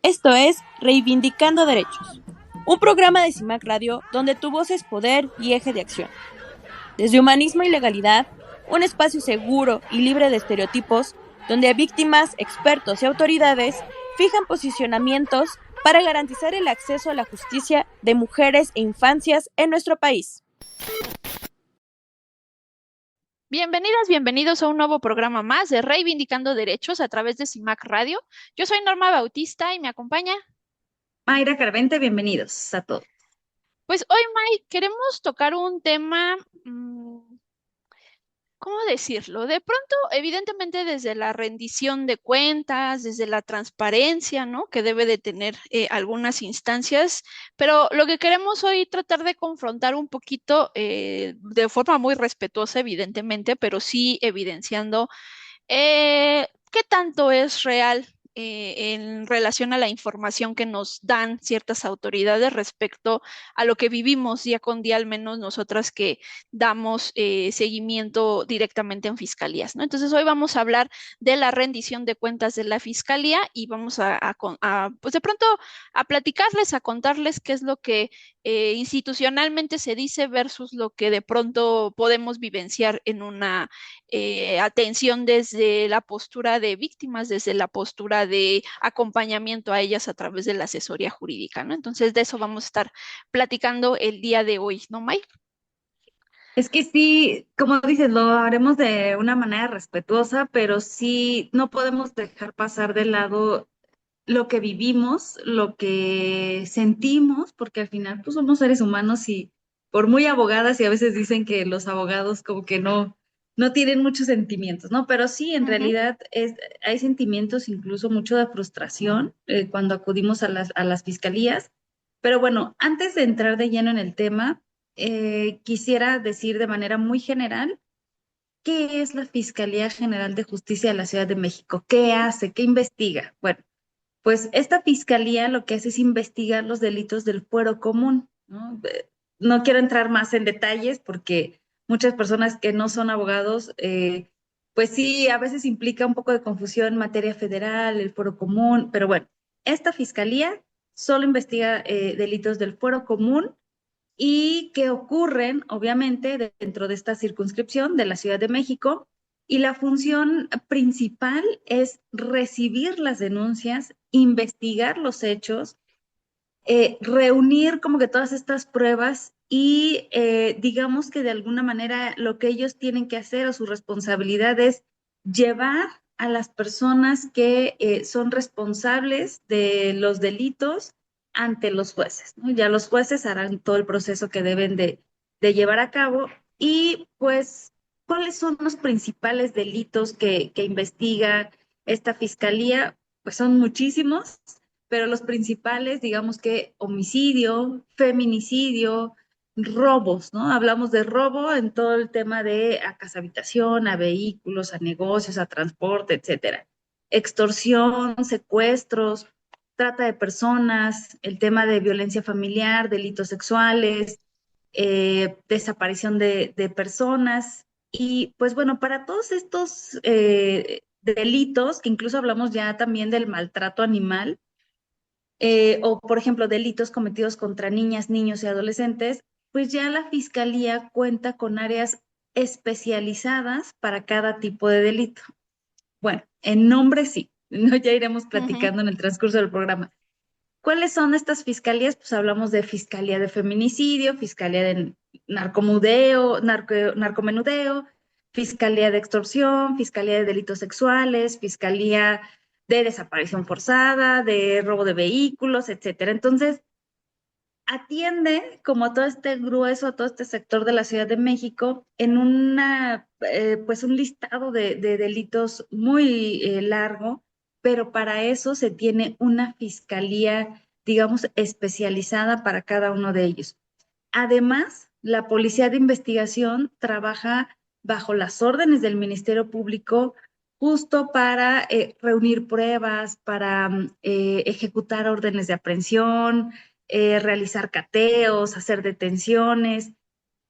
Esto es Reivindicando Derechos, un programa de CIMAC Radio donde tu voz es poder y eje de acción. Desde humanismo y legalidad, un espacio seguro y libre de estereotipos, donde víctimas, expertos y autoridades fijan posicionamientos para garantizar el acceso a la justicia de mujeres e infancias en nuestro país. Bienvenidas, bienvenidos a un nuevo programa más de Reivindicando Derechos a través de CIMAC Radio. Yo soy Norma Bautista y me acompaña. Mayra Carvente, bienvenidos a todos. Pues hoy, May, queremos tocar un tema, ¿cómo decirlo? De pronto, evidentemente desde la rendición de cuentas, desde la transparencia, ¿no? Que debe de tener algunas instancias, pero lo que queremos hoy tratar de confrontar un poquito, de forma muy respetuosa, evidentemente, pero sí evidenciando ¿qué tanto es real en relación a la información que nos dan ciertas autoridades respecto a lo que vivimos día con día, al menos nosotras que damos seguimiento directamente en fiscalías, ¿no? Entonces hoy vamos a hablar de la rendición de cuentas de la fiscalía y vamos pues de pronto a platicarles, a contarles qué es lo que institucionalmente se dice versus lo que de pronto podemos vivenciar en una atención desde la postura de víctimas, desde la postura de acompañamiento a ellas a través de la asesoría jurídica, ¿no? Entonces, de eso vamos a estar platicando el día de hoy, ¿no, Mike? Es que sí, como dices, lo haremos de una manera respetuosa, pero sí no podemos dejar pasar de lado lo que vivimos, lo que sentimos, porque al final pues somos seres humanos y por muy abogadas y a veces dicen que los abogados como que no tienen muchos sentimientos, ¿no? Pero sí, en Ujú. realidad hay sentimientos, incluso mucho de frustración cuando acudimos a las fiscalías. Pero bueno, antes de entrar de lleno en el tema, quisiera decir de manera muy general, ¿qué es la Fiscalía General de Justicia de la Ciudad de México? ¿Qué hace? ¿Qué investiga? Bueno, pues esta fiscalía lo que hace es investigar los delitos del fuero común, ¿no? No quiero entrar más en detalles porque muchas personas que no son abogados, pues sí, a veces implica un poco de confusión en materia federal, el fuero común, pero bueno, esta fiscalía solo investiga delitos del fuero común y que ocurren, obviamente, dentro de esta circunscripción de la Ciudad de México. Y la función principal es recibir las denuncias, investigar los hechos, reunir como que todas estas pruebas y digamos que de alguna manera lo que ellos tienen que hacer o su responsabilidad es llevar a las personas que son responsables de los delitos ante los jueces, ¿no? Ya los jueces harán todo el proceso que deben de llevar a cabo y pues, ¿cuáles son los principales delitos que investiga esta fiscalía? Pues son muchísimos, pero los principales, digamos que homicidio, feminicidio, robos, ¿no? Hablamos de robo en todo el tema de a casa habitación, a vehículos, a negocios, a transporte, etcétera. Extorsión, secuestros, trata de personas, el tema de violencia familiar, delitos sexuales, desaparición de personas. Y pues bueno, para todos estos delitos, que incluso hablamos ya también del maltrato animal, o por ejemplo delitos cometidos contra niñas, niños y adolescentes, pues ya la fiscalía cuenta con áreas especializadas para cada tipo de delito. Bueno, en nombre sí, ¿no? Ya iremos Ujú. platicando en el transcurso del programa. ¿Cuáles son estas fiscalías? Pues hablamos de Fiscalía de Feminicidio, Fiscalía de Narcomenudeo, Fiscalía de Extorsión, Fiscalía de Delitos Sexuales, Fiscalía de Desaparición Forzada, de robo de vehículos, etcétera. Entonces, atiende como a todo este grueso, a todo este sector de la Ciudad de México en pues un listado de delitos muy largo, pero para eso se tiene una fiscalía, digamos, especializada para cada uno de ellos. Además, la Policía de Investigación trabaja bajo las órdenes del Ministerio Público justo para reunir pruebas, para ejecutar órdenes de aprehensión, realizar cateos, hacer detenciones.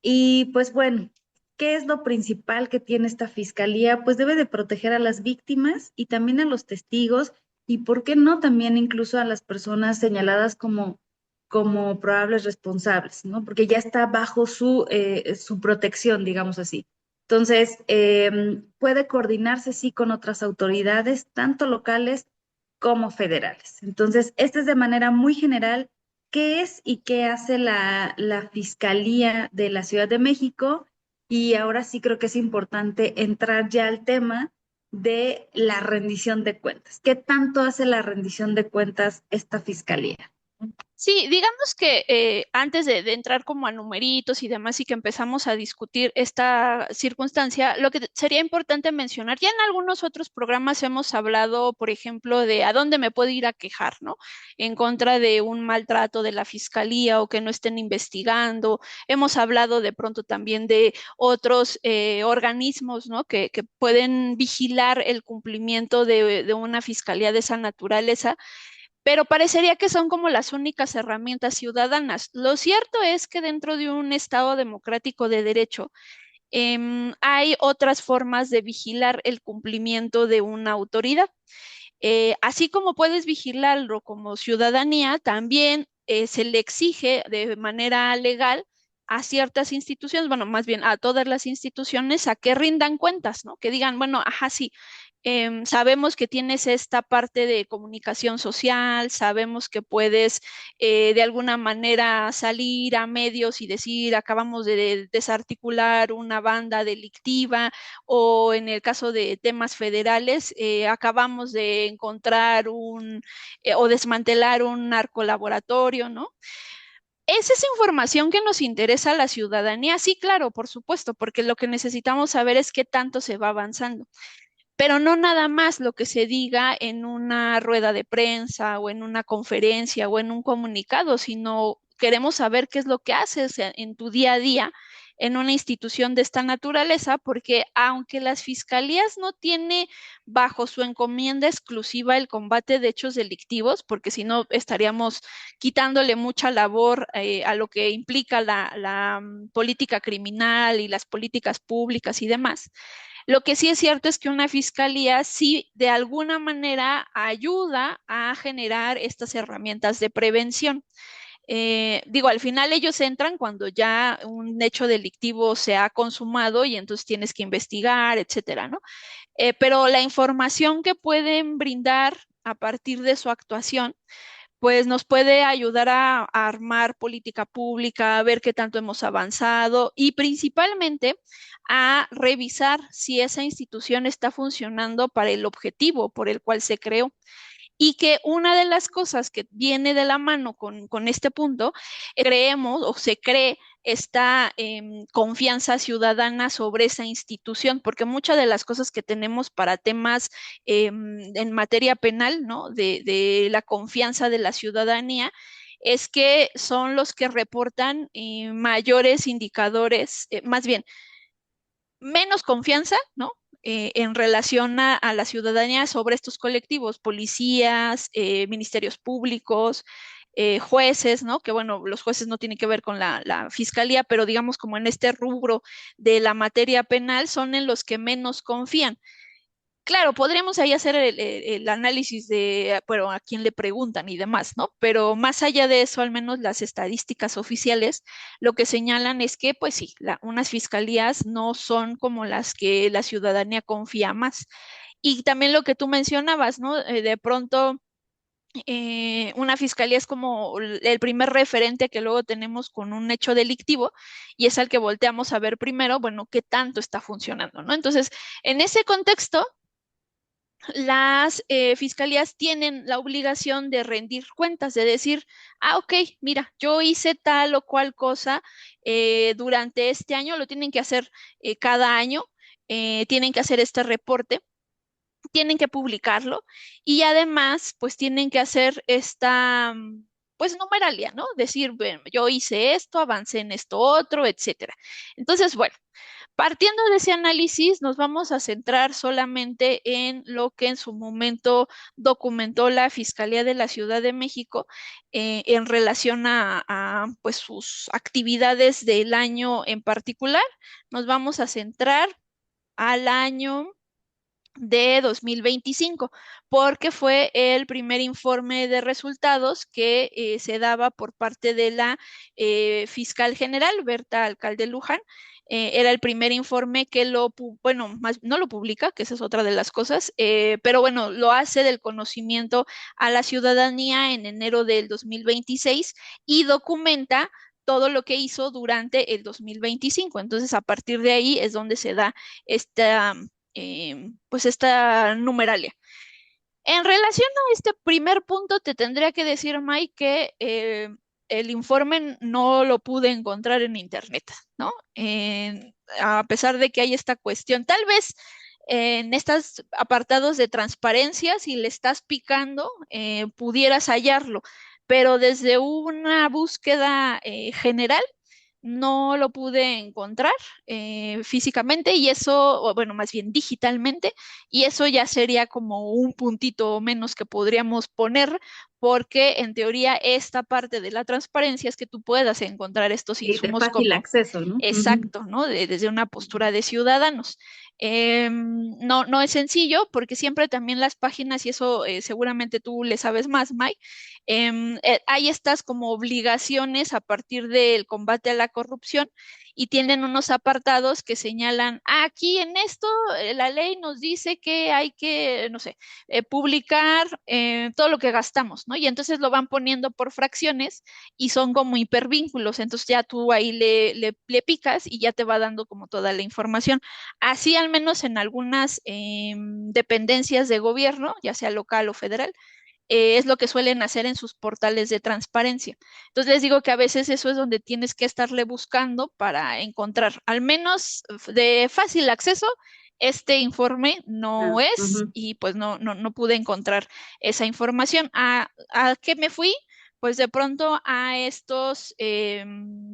Y pues bueno, ¿qué es lo principal que tiene esta fiscalía? Pues debe de proteger a las víctimas y también a los testigos y por qué no también incluso a las personas señaladas como probables responsables, ¿no? Porque ya está bajo su protección, digamos así. Entonces, puede coordinarse, sí, con otras autoridades, tanto locales como federales. Entonces, esta es de manera muy general qué es y qué hace la Fiscalía de la Ciudad de México. Y ahora sí creo que es importante entrar ya al tema de la rendición de cuentas. ¿Qué tanto hace la rendición de cuentas esta Fiscalía? Sí, digamos que antes de entrar como a numeritos y demás y que empezamos a discutir esta circunstancia, lo que sería importante mencionar, ya en algunos otros programas hemos hablado, por ejemplo, de a dónde me puedo ir a quejar, ¿no? En contra de un maltrato de la fiscalía o que no estén investigando. Hemos hablado de pronto también de otros organismos, ¿no? Que pueden vigilar el cumplimiento de una fiscalía de esa naturaleza, pero parecería que son como las únicas herramientas ciudadanas. Lo cierto es que dentro de un Estado democrático de derecho, hay otras formas de vigilar el cumplimiento de una autoridad. Así como puedes vigilarlo como ciudadanía, también se le exige de manera legal a ciertas instituciones, bueno, más bien a todas las instituciones, a que rindan cuentas, ¿no? Que digan, bueno, ajá, sí, sabemos que tienes esta parte de comunicación social, sabemos que puedes de alguna manera salir a medios y decir, acabamos de desarticular una banda delictiva, o en el caso de temas federales, acabamos de encontrar o desmantelar un narcolaboratorio, ¿no? ¿Es esa información que nos interesa a la ciudadanía? Sí, claro, por supuesto, porque lo que necesitamos saber es qué tanto se va avanzando, pero no nada más lo que se diga en una rueda de prensa o en una conferencia o en un comunicado, sino queremos saber qué es lo que haces en tu día a día en una institución de esta naturaleza, porque aunque las fiscalías no tiene bajo su encomienda exclusiva el combate de hechos delictivos, porque si no estaríamos quitándole mucha labor a lo que implica la política criminal y las políticas públicas y demás, lo que sí es cierto es que una fiscalía sí de alguna manera ayuda a generar estas herramientas de prevención. Digo, al final ellos entran cuando ya un hecho delictivo se ha consumado y entonces tienes que investigar, etcétera, ¿no? Pero la información que pueden brindar a partir de su actuación pues nos puede ayudar a armar política pública, a ver qué tanto hemos avanzado y principalmente a revisar si esa institución está funcionando para el objetivo por el cual se creó. Y que una de las cosas que viene de la mano con este punto, creemos o se cree esta confianza ciudadana sobre esa institución, porque muchas de las cosas que tenemos para temas en materia penal, ¿no? De la confianza de la ciudadanía, es que son los que reportan mayores indicadores, más bien, menos confianza, ¿no? En relación a la ciudadanía sobre estos colectivos, policías, ministerios públicos, jueces, ¿no? Que bueno, los jueces no tienen que ver con la fiscalía, pero digamos como en este rubro de la materia penal son en los que menos confían. Claro, podríamos ahí hacer el análisis de, bueno, a quién le preguntan y demás, ¿no? Pero más allá de eso, al menos las estadísticas oficiales lo que señalan es que, pues sí, unas fiscalías no son como las que la ciudadanía confía más. Y también lo que tú mencionabas, ¿no? De pronto, una fiscalía es como el primer referente que luego tenemos con un hecho delictivo y es al que volteamos a ver primero, bueno, qué tanto está funcionando, ¿no? Entonces, en ese contexto las fiscalías tienen la obligación de rendir cuentas, de decir, ah, ok, mira, yo hice tal o cual cosa durante este año, lo tienen que hacer cada año, tienen que hacer este reporte, tienen que publicarlo y además, pues tienen que hacer esta, pues, numeralia, ¿no? Decir, bueno, yo hice esto, avancé en esto otro, etcétera. Entonces, bueno. Partiendo de ese análisis, nos vamos a centrar solamente en lo que en su momento documentó la Fiscalía de la Ciudad de México en relación pues, sus actividades del año en particular. Nos vamos a centrar al año de 2025, porque fue el primer informe de resultados que se daba por parte de la fiscal general, Berta Alcalde Luján. Era el primer informe que bueno, más, no lo publica, que esa es otra de las cosas, pero bueno, lo hace del conocimiento a la ciudadanía en enero del 2026 y documenta todo lo que hizo durante el 2025. Entonces, a partir de ahí es donde se da esta pues esta numeralia. En relación a este primer punto, te tendría que decir, Mike, que el informe no lo pude encontrar en internet, ¿no? A pesar de que hay esta cuestión, tal vez en estos apartados de transparencia, si le estás picando, pudieras hallarlo, pero desde una búsqueda general, no lo pude encontrar físicamente y eso, o bueno, más bien digitalmente, y eso ya sería como un puntito menos que podríamos poner, porque en teoría esta parte de la transparencia es que tú puedas encontrar estos Y de insumos fácil como acceso, ¿no? exacto, ¿no? Desde una postura de ciudadanos. No, no es sencillo porque siempre también las páginas, y eso seguramente tú le sabes más, Mike, hay estas como obligaciones a partir del combate a la corrupción y tienen unos apartados que señalan, aquí en esto la ley nos dice que hay que, no sé, publicar todo lo que gastamos, ¿no? Y entonces lo van poniendo por fracciones y son como hipervínculos, entonces ya tú ahí le picas y ya te va dando como toda la información. Así al menos en algunas dependencias de gobierno, ya sea local o federal, es lo que suelen hacer en sus portales de transparencia. Entonces les digo que a veces eso es donde tienes que estarle buscando para encontrar, al menos de fácil acceso, este informe no Ah, es ujú. y pues no pude encontrar esa información. ¿A qué me fui? Pues de pronto a estos,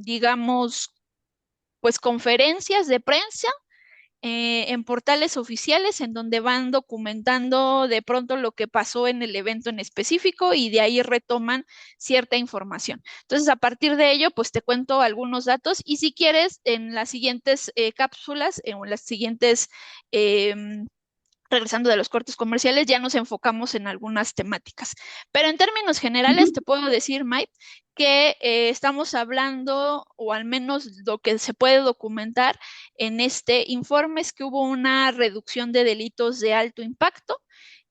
digamos, pues conferencias de prensa en portales oficiales en donde van documentando de pronto lo que pasó en el evento en específico y de ahí retoman cierta información. Entonces, a partir de ello, pues te cuento algunos datos y si quieres, en las siguientes cápsulas, en las siguientes regresando de los cortes comerciales, ya nos enfocamos en algunas temáticas. Pero en términos generales, Ujú. te puedo decir, Mike, que estamos hablando, o al menos lo que se puede documentar en este informe, es que hubo una reducción de delitos de alto impacto,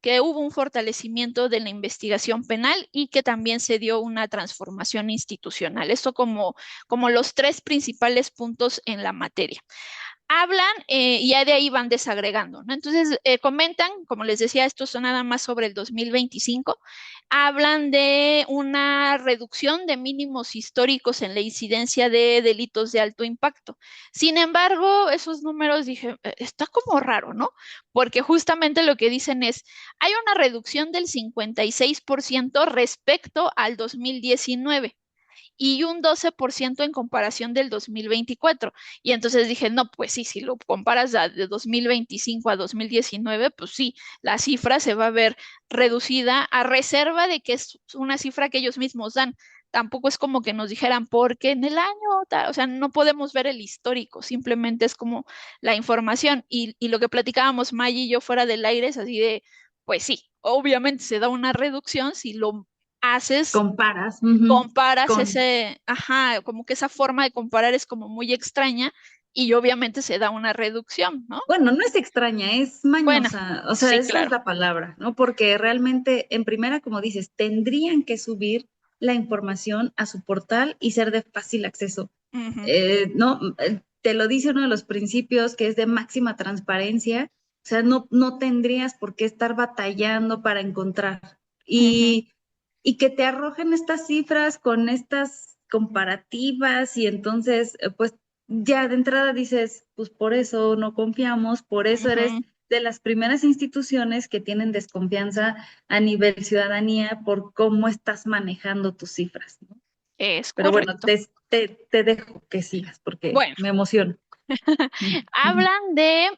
que hubo un fortalecimiento de la investigación penal y que también se dio una transformación institucional. Esto como los tres principales puntos en la materia hablan y ya de ahí van desagregando, ¿no? Entonces, comentan, como les decía, esto son nada más sobre el 2025, hablan de una reducción de mínimos históricos en la incidencia de delitos de alto impacto. Sin embargo, esos números dije, está como raro, ¿no? Porque justamente lo que dicen es, hay una reducción del 56% respecto al 2019 y un 12% en comparación del 2024. Y entonces dije, no, pues sí, si lo comparas de 2025 a 2019, pues sí, la cifra se va a ver reducida a reserva de que es una cifra que ellos mismos dan. Tampoco es como que nos dijeran, porque en el año, o sea, no podemos ver el histórico, simplemente es como la información. Y lo que platicábamos Maggie y yo fuera del aire es así de, pues sí, obviamente se da una reducción si lo haces Comparas, ujú, comparas con, ese, ajá, como que esa forma de comparar es como muy extraña y obviamente se da una reducción, ¿no? bueno, no es extraña, es Bueno, mañosa, o sea, sí, esa es claro. la palabra, ¿no? Porque realmente, en primera, como dices, tendrían que subir la información a su portal y ser de fácil acceso. Ujú, No, te lo dice uno de los principios que es de máxima transparencia, o sea, no tendrías por qué estar batallando para encontrar. ujú, Y que te arrojen estas cifras con estas comparativas y entonces, pues ya de entrada dices, pues por eso no confiamos, por eso eres ujú. de las primeras instituciones que tienen desconfianza a nivel ciudadanía por cómo estás manejando tus cifras, ¿no? Es Pero bueno, correcto. te dejo que sigas porque Bueno, me emociono. hablan de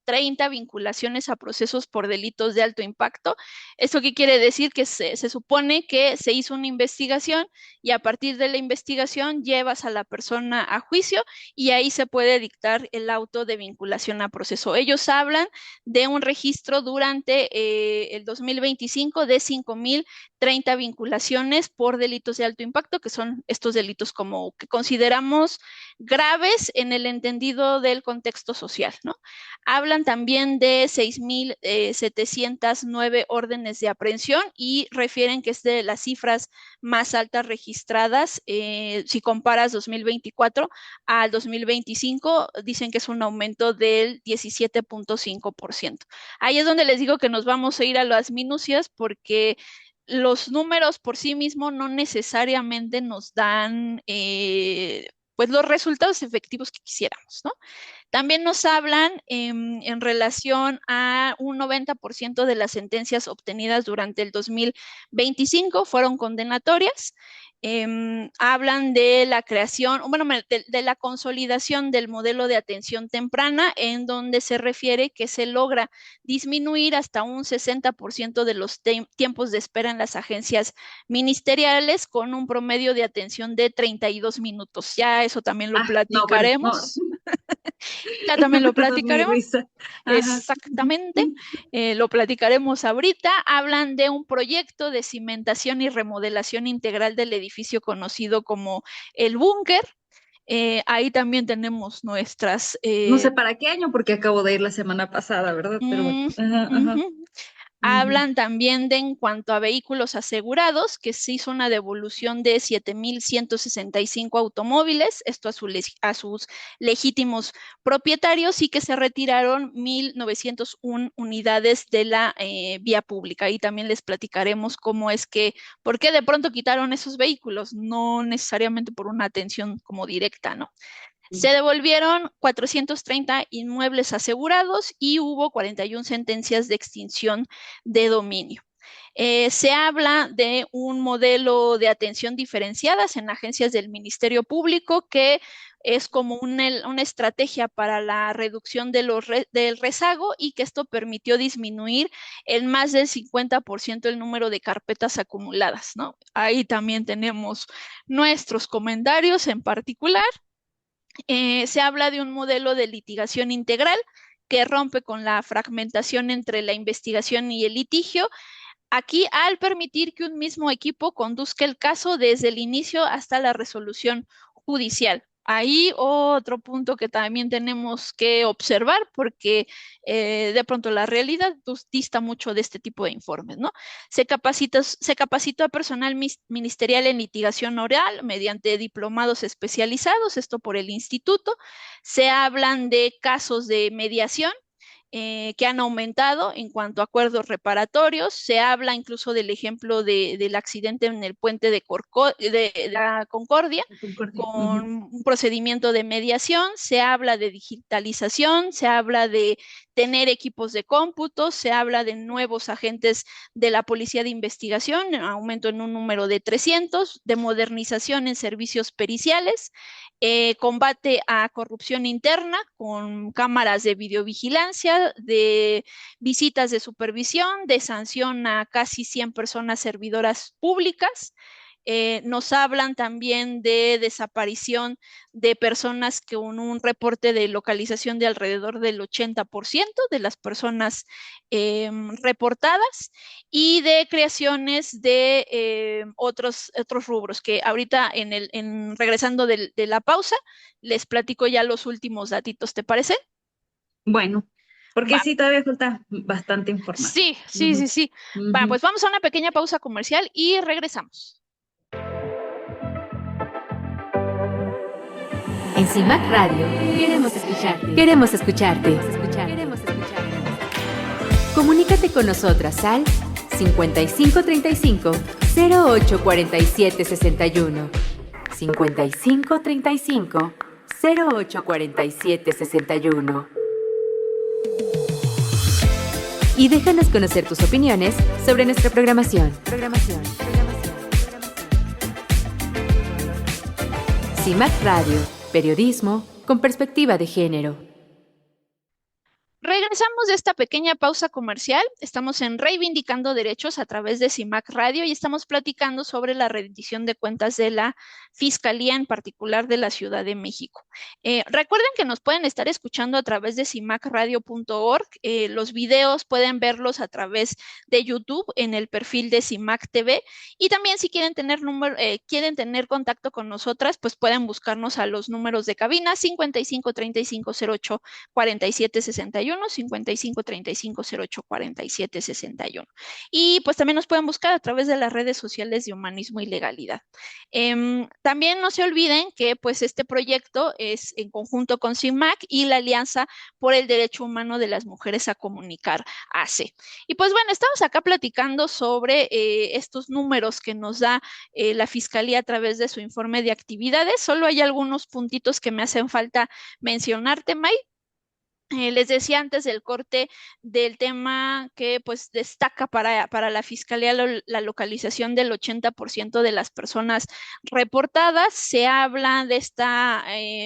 30 vinculaciones a procesos por delitos de alto impacto. ¿Esto qué quiere decir? Que se supone que se hizo una investigación y a partir de la investigación llevas a la persona a juicio y ahí se puede dictar el auto de vinculación a proceso. Ellos hablan de un registro durante el 2025 de 5,030 vinculaciones por delitos de alto impacto, que son estos delitos como que consideramos graves en el entendido del contexto social, ¿no? Hablan también de 6,709 órdenes de aprehensión y refieren que es de las cifras más altas registradas. Si comparas 2024 al 2025, dicen que es un aumento del 17,5%. Ahí es donde les digo que nos vamos a ir a las minucias porque los números por sí mismos no necesariamente nos dan pues los resultados efectivos que quisiéramos, ¿no? También nos hablan en relación a un 90% de las sentencias obtenidas durante el 2025 fueron condenatorias. Hablan de la creación, bueno, de la consolidación del modelo de atención temprana, en donde se refiere que se logra disminuir hasta un 60% de los tiempos de espera en las agencias ministeriales con un promedio de atención de 32 minutos. Ya eso también lo platicaremos. No, bueno, no. Ya también lo platicaremos. Ajá. Exactamente. Lo platicaremos ahorita. Hablan de un proyecto de cimentación y remodelación integral del edificio conocido como el Búnker. Ahí también tenemos nuestras... No sé para qué año, porque acabo de ir la semana pasada, ¿verdad? Pero bueno. Ajá. Hablan también de, en cuanto a vehículos asegurados, que se hizo una devolución de 7,165 automóviles, esto a sus legítimos propietarios, y que se retiraron 1,901 unidades de la vía pública. Y también les platicaremos cómo es que, por qué de pronto quitaron esos vehículos, no necesariamente por una atención como directa, ¿no? Se devolvieron 430 inmuebles asegurados y hubo 41 sentencias de extinción de dominio. Se habla de un modelo de atención diferenciadas en agencias del Ministerio Público que es como una estrategia para la reducción del rezago y que esto permitió disminuir en más del 50% el número de carpetas acumuladas, ¿no? Ahí también tenemos nuestros comentarios en particular. Se habla de un modelo de litigación integral que rompe con la fragmentación entre la investigación y el litigio. Aquí, al permitir que un mismo equipo conduzca el caso desde el inicio hasta la resolución judicial. Ahí otro punto que también tenemos que observar porque de pronto la realidad dista mucho de este tipo de informes, ¿no? Se capacitó a personal ministerial en litigación oral mediante diplomados especializados, esto por el instituto. Se hablan de casos de mediación que han aumentado en cuanto a acuerdos reparatorios. Se habla incluso del ejemplo del accidente en el puente de la Concordia, con un procedimiento de mediación. Se habla de digitalización, se habla de tener equipos de cómputo, se habla de nuevos agentes de la Policía de Investigación, aumento en un número de 300, de modernización en servicios periciales, combate a corrupción interna con cámaras de videovigilancia, de visitas de supervisión, de sanción a casi 100 personas servidoras públicas. Nos hablan también de desaparición de personas con un reporte de localización de alrededor del 80% de las personas reportadas y de creaciones de otros rubros que ahorita regresando de la pausa les platico ya los últimos datitos, ¿te parece? Bueno, porque sí, todavía falta bastante información. Sí. Va, pues vamos a una pequeña pausa comercial y regresamos. En CIMAC Radio queremos escucharte. Comunícate con nosotras al 5535-084761. 5535-084761. Y déjanos conocer tus opiniones sobre nuestra programación. CIMAC Radio, periodismo con perspectiva de género. Regresamos regresamos de esta pequeña pausa comercial. Estamos en Reivindicando Derechos a través de CIMAC Radio y estamos platicando sobre la rendición de cuentas de la Fiscalía, en particular de la Ciudad de México. Recuerden que nos pueden estar escuchando a través de cimacradio.org. Los videos pueden verlos a través de YouTube en el perfil de CIMAC TV. Y también si quieren tener contacto con nosotras, pues pueden buscarnos a los números de cabina 55 35 08 47 61, 55 35 08 47 61. Y pues también nos pueden buscar a través de las redes sociales de Humanismo y Legalidad. También no se olviden que pues este proyecto es en conjunto con CIMAC y la Alianza por el Derecho Humano de las Mujeres a Comunicar, ACE. Y pues bueno, estamos acá platicando sobre estos números que nos da la Fiscalía a través de su informe de actividades. Solo hay algunos puntitos que me hacen falta mencionarte, May. Les decía antes del corte del tema que pues destaca para la Fiscalía la localización del 80% de las personas reportadas. Se habla de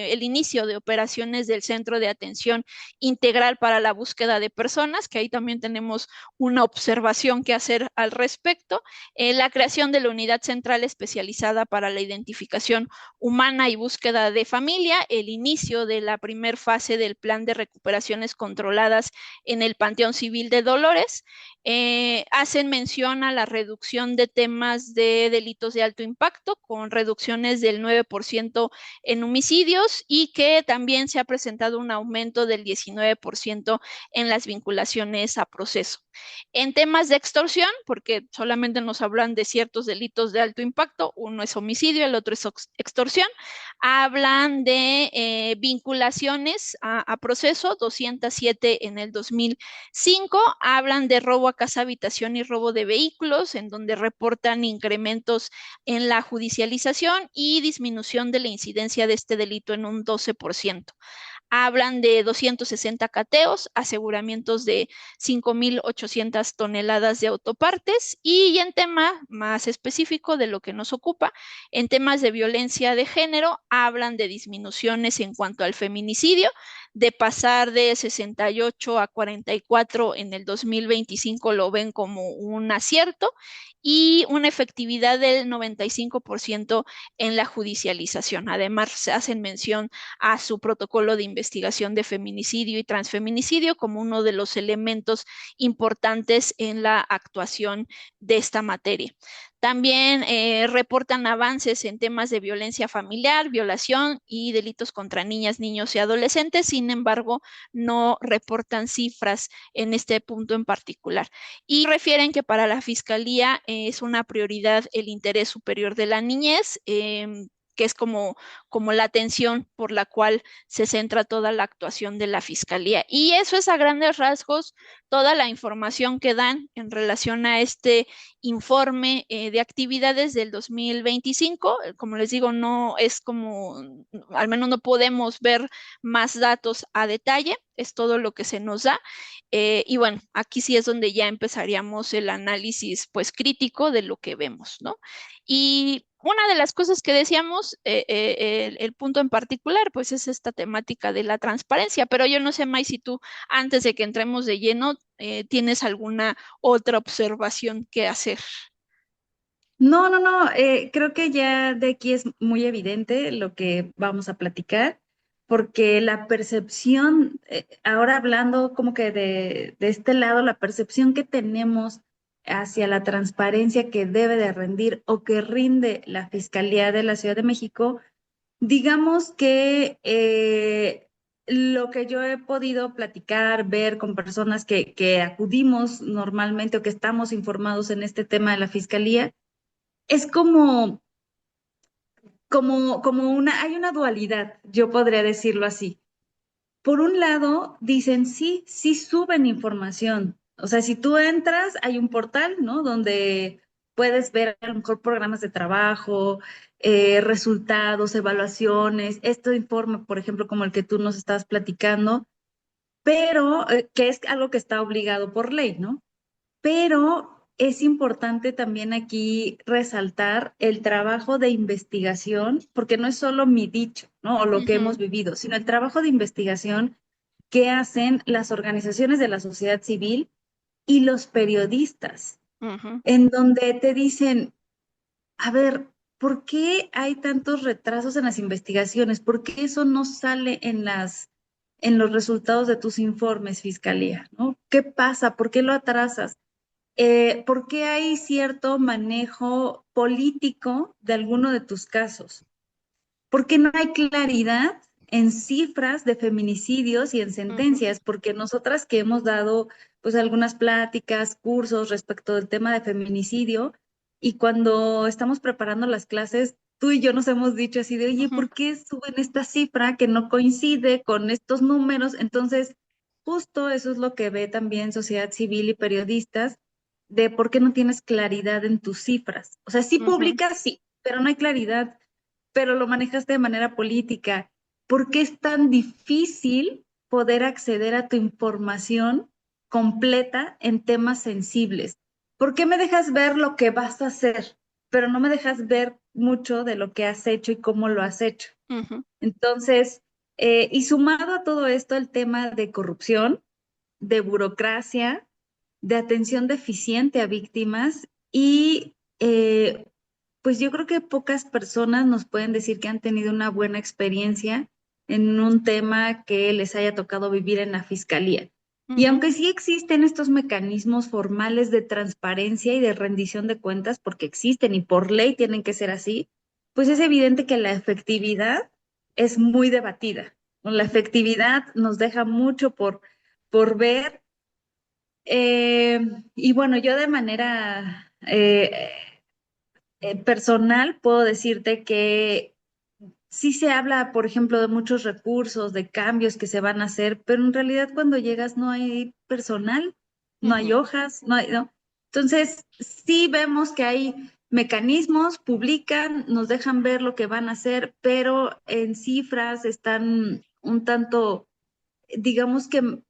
el inicio de operaciones del Centro de Atención Integral para la Búsqueda de Personas, que ahí también tenemos una observación que hacer al respecto. La creación de la Unidad Central Especializada para la Identificación Humana y Búsqueda de Familia, el inicio de la primer fase del Plan de Recuperaciones controladas en el Panteón Civil de Dolores. Hacen mención a la reducción de temas de delitos de alto impacto, con reducciones del 9% en homicidios, y que también se ha presentado un aumento del 19% en las vinculaciones a proceso. En temas de extorsión, porque solamente nos hablan de ciertos delitos de alto impacto, uno es homicidio, el otro es extorsión, hablan de vinculaciones a proceso, 207 en el 2005, hablan de robo a casa, habitación y robo de vehículos, en donde reportan incrementos en la judicialización y disminución de la incidencia de este delito en un 12%. Hablan de 260 cateos, aseguramientos de 5.800 toneladas de autopartes, y en tema más específico de lo que nos ocupa, en temas de violencia de género, hablan de disminuciones en cuanto al feminicidio, de pasar de 68 a 44 en el 2025, lo ven como un acierto, y una efectividad del 95% en la judicialización. Además, se hacen mención a su protocolo de investigación de feminicidio y transfeminicidio como uno de los elementos importantes en la actuación de esta materia. También reportan avances en temas de violencia familiar, violación y delitos contra niñas, niños y adolescentes. Sin embargo, no reportan cifras en este punto en particular. Y refieren que para la Fiscalía es una prioridad el interés superior de la niñez, que es como la atención por la cual se centra toda la actuación de la Fiscalía. Y eso es a grandes rasgos toda la información que dan en relación a este informe de actividades del 2025. Como les digo, no es al menos no podemos ver más datos a detalle, es todo lo que se nos da. Y bueno, aquí sí es donde ya empezaríamos el análisis pues crítico de lo que vemos, ¿no? Y una de las cosas que decíamos, el punto en particular, pues es esta temática de la transparencia, pero yo no sé, May, si tú, antes de que entremos de lleno, tienes alguna otra observación que hacer. No, creo que ya de aquí es muy evidente lo que vamos a platicar, porque la percepción, ahora hablando como que de este lado, la percepción que tenemos hacia la transparencia que debe de rendir o que rinde la Fiscalía de la Ciudad de México, digamos que lo que yo he podido platicar, ver con personas que acudimos normalmente o que estamos informados en este tema de la Fiscalía, es hay una dualidad, yo podría decirlo así. Por un lado, dicen sí suben información. O sea, si tú entras, hay un portal, ¿no? Donde puedes ver a lo mejor programas de trabajo, resultados, evaluaciones, este informe, por ejemplo, como el que tú nos estás platicando, pero que es algo que está obligado por ley, ¿no? Pero es importante también aquí resaltar el trabajo de investigación, porque no es solo mi dicho, ¿no? O lo que hemos vivido, sino el trabajo de investigación que hacen las organizaciones de la sociedad civil y los periodistas, Ujú, en donde te dicen, a ver, ¿por qué hay tantos retrasos en las investigaciones? ¿Por qué eso no sale en los resultados de tus informes, Fiscalía? ¿No? ¿Qué pasa? ¿Por qué lo atrasas? ¿Por qué hay cierto manejo político de alguno de tus casos? ¿Por qué no hay claridad en cifras de feminicidios y en ujú, sentencias? Porque nosotras que hemos dado pues algunas pláticas, cursos respecto del tema de feminicidio, y cuando estamos preparando las clases, tú y yo nos hemos dicho así de, oye, ujú, ¿por qué suben esta cifra que no coincide con estos números? Entonces, justo eso es lo que ve también sociedad civil y periodistas, de por qué no tienes claridad en tus cifras. O sea, sí ujú, publicas, sí, pero no hay claridad, pero lo manejaste de manera política. ¿Por qué es tan difícil poder acceder a tu información completa en temas sensibles? ¿Por qué me dejas ver lo que vas a hacer, pero no me dejas ver mucho de lo que has hecho y cómo lo has hecho? ujú, Entonces, y sumado a todo esto, el tema de corrupción, de burocracia, de atención deficiente a víctimas y pues yo creo que pocas personas nos pueden decir que han tenido una buena experiencia en un tema que les haya tocado vivir en la fiscalía. Y ujú, aunque sí existen estos mecanismos formales de transparencia y de rendición de cuentas, porque existen y por ley tienen que ser así, pues es evidente que la efectividad es muy debatida, ¿no? La ujú. efectividad nos deja mucho por ver. eh, y bueno, yo de manera personal puedo decirte que sí se habla, por ejemplo, de muchos recursos, de cambios que se van a hacer, pero en realidad cuando llegas no hay personal, no hay Ujú, hojas, no hay, ¿no? Entonces, sí vemos que hay mecanismos, publican, nos dejan ver lo que van a hacer, pero en cifras están un tanto, digamos que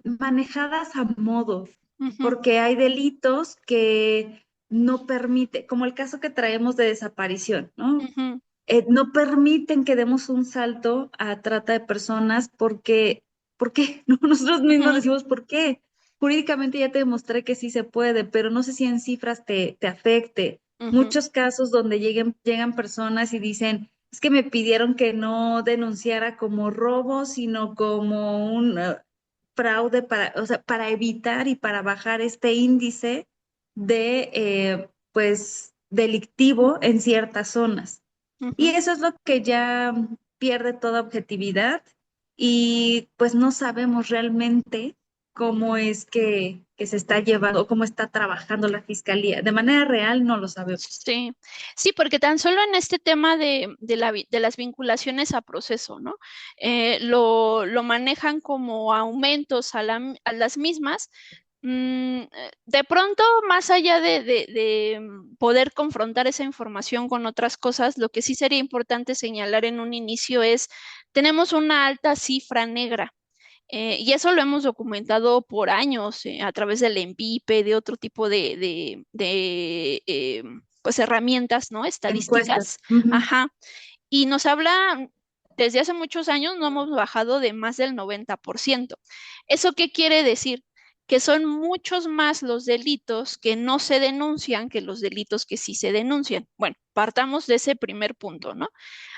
manejadas a modo, ujú, porque hay delitos que no permite, como el caso que traemos de desaparición, ¿no? ujú, No permiten que demos un salto a trata de personas porque, ¿por qué? ¿No? Nosotros mismos ujú, decimos, ¿por qué? Jurídicamente ya te demostré que sí se puede, pero no sé si en cifras te afecte. ujú, Muchos casos donde llegan personas y dicen, es que me pidieron que no denunciara como robo, sino como un fraude para, o sea, para evitar y para bajar este índice de, pues, delictivo en ciertas zonas. Y ujú. eso es lo que ya pierde toda objetividad y pues no sabemos realmente cómo es que se está llevando o cómo está trabajando la fiscalía. De manera real no lo sabemos. Sí, sí, porque tan solo en este tema de las vinculaciones a proceso, ¿no? Lo manejan como aumentos a las mismas. De pronto, más allá de poder confrontar esa información con otras cosas, lo que sí sería importante señalar en un inicio es, tenemos una alta cifra negra. Y eso lo hemos documentado por años a través del ENVIPE, de otro tipo pues herramientas, ¿no? Encuestas. Estadísticas. Ujú. Ajá. Y nos habla, desde hace muchos años no hemos bajado de más del 90%. ¿Eso qué quiere decir? Que son muchos más los delitos que no se denuncian que los delitos que sí se denuncian. Bueno, partamos de ese primer punto, ¿no?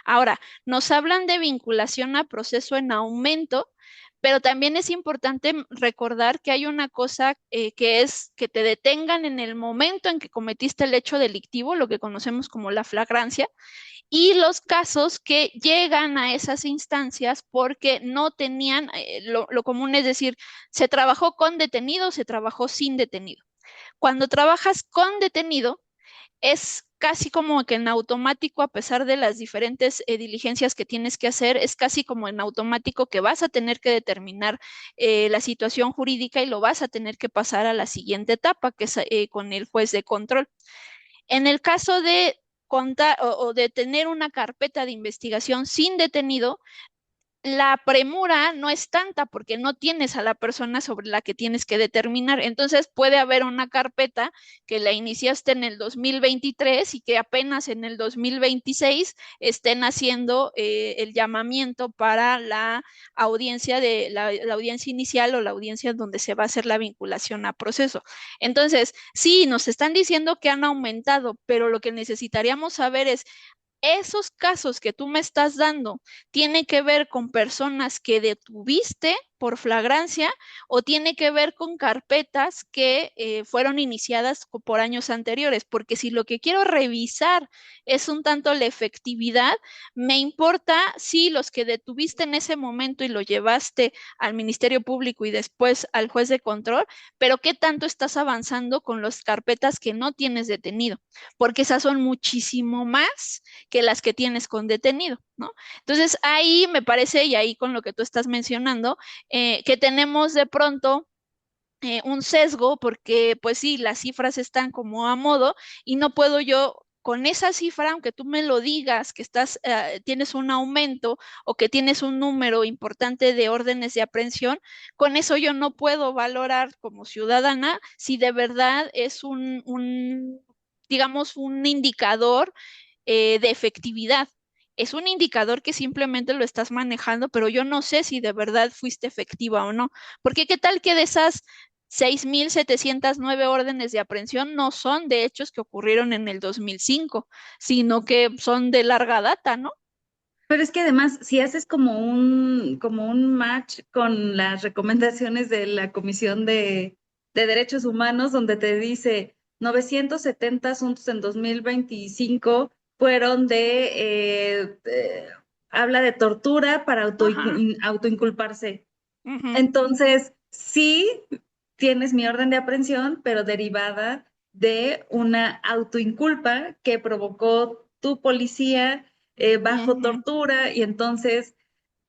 Ahora, nos hablan de vinculación a proceso en aumento, pero también es importante recordar que hay una cosa que es que te detengan en el momento en que cometiste el hecho delictivo, lo que conocemos como la flagrancia, y los casos que llegan a esas instancias porque no tenían, lo común es decir, se trabajó con detenido, se trabajó sin detenido. Cuando trabajas con detenido, es casi como que en automático, a pesar de las diferentes diligencias que tienes que hacer, es casi como en automático que vas a tener que determinar la situación jurídica y lo vas a tener que pasar a la siguiente etapa, que es con el juez de control. En el caso de contar o de tener una carpeta de investigación sin detenido, la premura no es tanta porque no tienes a la persona sobre la que tienes que determinar. Entonces puede haber una carpeta que la iniciaste en el 2023 y que apenas en el 2026 estén haciendo el llamamiento para la audiencia de la audiencia inicial o la audiencia donde se va a hacer la vinculación a proceso. Entonces, sí, nos están diciendo que han aumentado, pero lo que necesitaríamos saber es esos casos que tú me estás dando, ¿tiene que ver con personas que detuviste por flagrancia o tiene que ver con carpetas que fueron iniciadas por años anteriores? Porque si lo que quiero revisar es un tanto la efectividad, me importa si los que detuviste en ese momento y lo llevaste al Ministerio Público y después al juez de control, pero qué tanto estás avanzando con las carpetas que no tienes detenido, porque esas son muchísimo más que las que tienes con detenido, ¿no? Entonces ahí me parece, y ahí con lo que tú estás mencionando, que tenemos de pronto un sesgo porque pues sí, las cifras están como a modo y no puedo yo con esa cifra, aunque tú me lo digas que tienes un aumento o que tienes un número importante de órdenes de aprehensión, con eso yo no puedo valorar como ciudadana si de verdad es digamos, un indicador de efectividad. Es un indicador que simplemente lo estás manejando, pero yo no sé si de verdad fuiste efectiva o no. Porque qué tal que de esas 6.709 órdenes de aprehensión no son de hechos que ocurrieron en el 2005, sino que son de larga data, ¿no? Pero es que además, si haces como un match con las recomendaciones de la Comisión de Derechos Humanos, donde te dice 970 asuntos en 2025 fueron habla de tortura para Ajá. autoinculparse. Ujú. Entonces, sí tienes mi orden de aprehensión, pero derivada de una autoinculpa que provocó tu policía bajo Ujú. tortura y entonces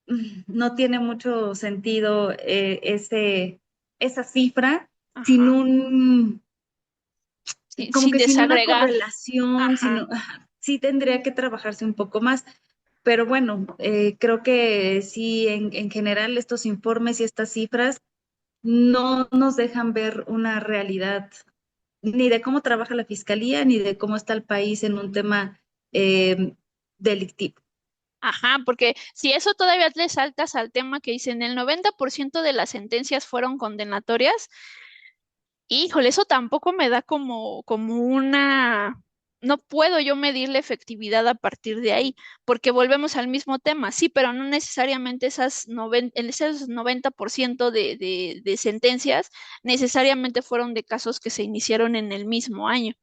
no tiene mucho sentido esa cifra sin Ajá. un, como Sin que sin una desagregar. correlación, Ajá. sí tendría que trabajarse un poco más. Pero bueno, creo que sí, en general estos informes y estas cifras no nos dejan ver una realidad ni de cómo trabaja la fiscalía, ni de cómo está el país en un tema eh, delictivo. Ajá, porque si eso todavía le saltas al tema que dicen el 90% de las sentencias fueron condenatorias, híjole, eso tampoco me da como no puedo yo medir la efectividad a partir de ahí, porque volvemos al mismo tema, sí, pero no necesariamente esos 90% de sentencias necesariamente fueron de casos que se iniciaron en el mismo año.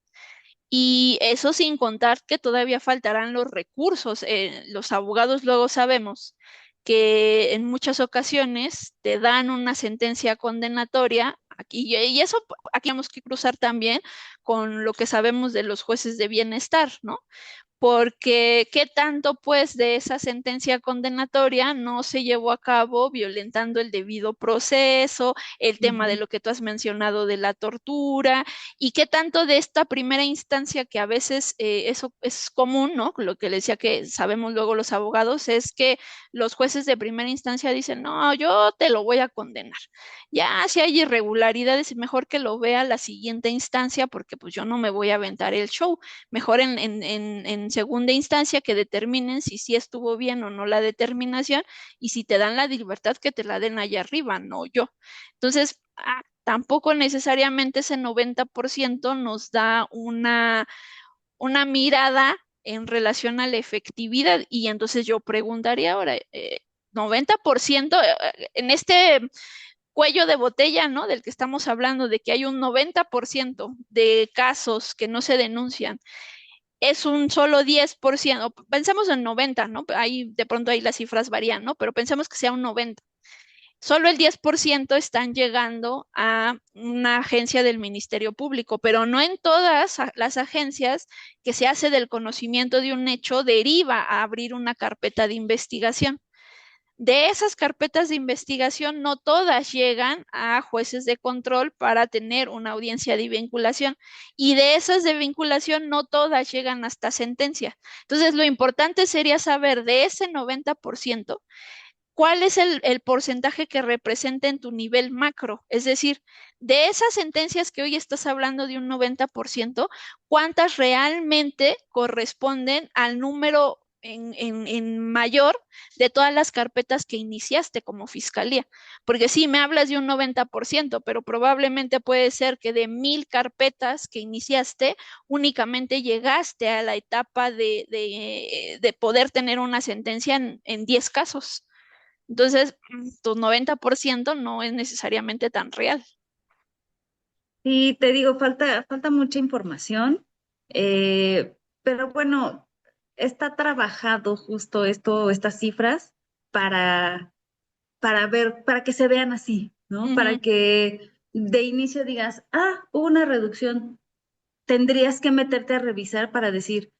Y eso sin contar que todavía faltarán los recursos. Los abogados luego sabemos que en muchas ocasiones te dan una sentencia condenatoria aquí, y eso aquí tenemos que cruzar también con lo que sabemos de los jueces de bienestar, ¿no? Porque qué tanto pues de esa sentencia condenatoria no se llevó a cabo violentando el debido proceso, el tema de Ujú. lo que tú has mencionado de la tortura y qué tanto de esta primera instancia que a veces eso es común, ¿no? Lo que le decía que sabemos luego los abogados es que los jueces de primera instancia dicen, no, yo te lo voy a condenar. Ya si hay irregularidades, mejor que lo vea la siguiente instancia porque pues yo no me voy a aventar el show, mejor en segunda instancia que determinen si sí estuvo bien o no la determinación y si te dan la libertad que te la den allá arriba, no yo. Entonces, tampoco necesariamente ese 90% nos da una mirada en relación a la efectividad y entonces yo preguntaría ahora, 90% en este cuello de botella, ¿no? Del que estamos hablando, de que hay un 90% de casos que no se denuncian, es un solo 10%, pensemos en 90, ¿no? Ahí de pronto ahí las cifras varían, ¿no? Pero pensemos que sea un 90. Solo el 10% están llegando a una agencia del Ministerio Público, pero no en todas las agencias que se hace del conocimiento de un hecho deriva a abrir una carpeta de investigación. De esas carpetas de investigación, no todas llegan a jueces de control para tener una audiencia de vinculación y de esas de vinculación no todas llegan hasta sentencia. Entonces, lo importante sería saber de ese 90%, ¿cuál es el porcentaje que representa en tu nivel macro? Es decir, de esas sentencias que hoy estás hablando de un 90%, ¿cuántas realmente corresponden al número en mayor de todas las carpetas que iniciaste como fiscalía? Porque sí, me hablas de un 90%, pero probablemente puede ser que de 1,000 carpetas que iniciaste, únicamente llegaste a la etapa de poder tener una sentencia en 10 casos. Entonces, tu 90% no es necesariamente tan real. Y te digo, falta mucha información, pero bueno, está trabajado justo esto, estas cifras para, para ver, para que se vean así, ¿no? Ujú, Para que de inicio digas, hubo una reducción. Tendrías que meterte a revisar para decir,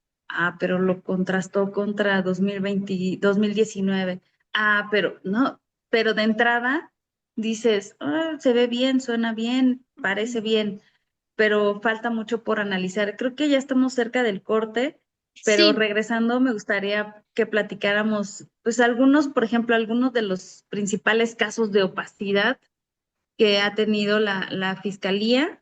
pero lo contrastó contra 2020, 2019. Pero no, pero de entrada dices, se ve bien, suena bien, ujú. parece bien, pero falta mucho por analizar. Creo que ya estamos cerca del corte, pero Sí, regresando me gustaría que platicáramos, pues algunos, por ejemplo, algunos de los principales casos de opacidad que ha tenido la fiscalía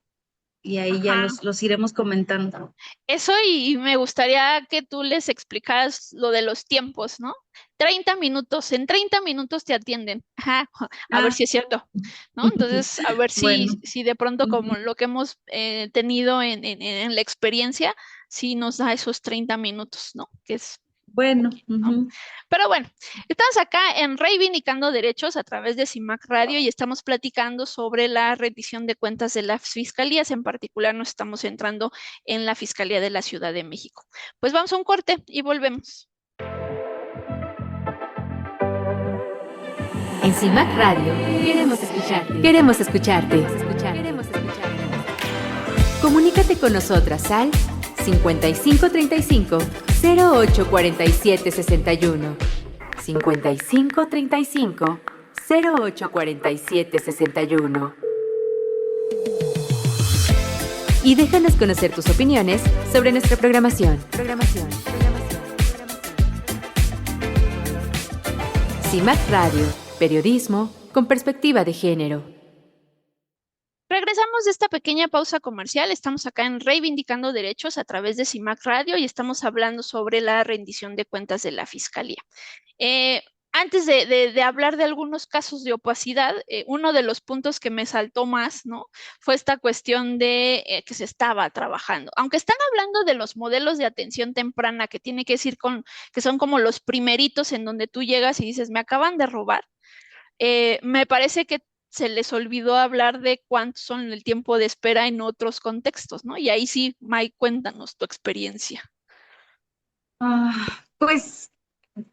y ahí ya ajá. los iremos comentando. Eso y me gustaría que tú les explicaras lo de los tiempos, ¿no? 30 minutos, en 30 minutos te atienden. Ajá, a ver Ah, si es cierto, ¿no? Entonces, a ver bueno, si de pronto como ujú, lo que hemos tenido en la experiencia, si nos da esos 30 minutos, ¿no? Que es bueno, poquito, ¿no? ujú. Pero bueno, estamos acá en Reivindicando Derechos a través de CIMAC Radio y estamos platicando sobre la rendición de cuentas de las fiscalías. En particular, nos estamos centrando en la Fiscalía de la Ciudad de México. Pues vamos a un corte y volvemos. En CIMAC Radio queremos escucharte. Queremos escucharte. Queremos escucharte. Comunícate con nosotras al 5535 0847 61. 5535 0847 61. Y déjanos conocer tus opiniones sobre nuestra programación. CIMAC Radio, periodismo con perspectiva de género. Regresamos de esta pequeña pausa comercial. Estamos acá en Reivindicando Derechos a través de CIMAC Radio y estamos hablando sobre la rendición de cuentas de la Fiscalía. Eh, Antes de hablar de algunos casos de opacidad, uno de los puntos que me saltó más, ¿no? Fue esta cuestión de que se estaba trabajando. Aunque están hablando de los modelos de atención temprana, que tiene que decir que son como los primeritos en donde tú llegas y dices, me acaban de robar, me parece que se les olvidó hablar de cuántos son el tiempo de espera en otros contextos, ¿no? Y ahí sí, Mike, cuéntanos tu experiencia. Pues